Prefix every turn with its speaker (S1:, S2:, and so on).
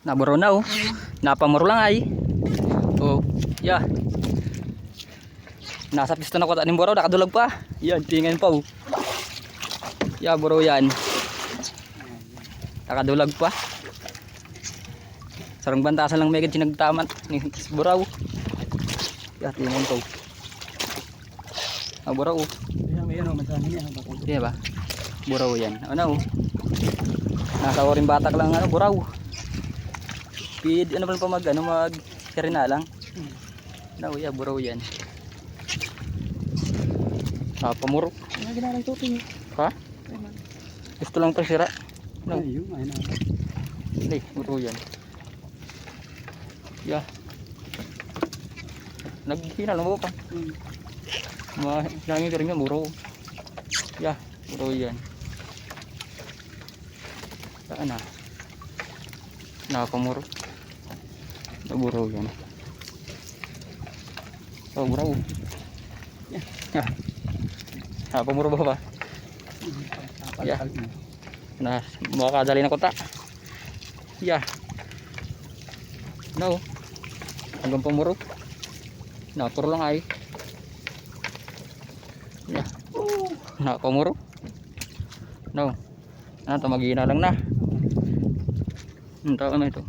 S1: Naburo na oh. Napamuro lang ay. Oh, yeah. Nasa piston ako tanim buraw, nakadulag pa. Yan, tingin pa oh. Yeah, buro yan. Nakadulag pa. Sarang bantasan lang may sinagtaman ni buraw. Yeah, tingin pa oh. Ah, buraw oh.
S2: Ayan o, masahin niya.
S1: Iya ba? Buraw yan. Ano oh. Nasa oring batak lang ano, buraw. Ano pa mag ano mag karina lang. No, yeah, buraw yan. Ah, pamurok.
S2: Ano ginalang tuting?
S1: Ha? Gusto lang pasira. No.
S2: Ayun, ayun.
S1: Hindi, buraw yan. Yeah. Naghina lang mo pa. Nanging ring nga buraw. Yeah, buraw yan. Saan na? Nakapamurok. Buraw yan. Oh, buraw. Yeah. Nakapamurok ba ba? Yeah. Nah, makakadali na kota. Yeah. No. Hanggang pamurok. Napuro lang ay. Yeah. Nakapamurok. No. Ano, tamagina lang na. Ang tao na ito.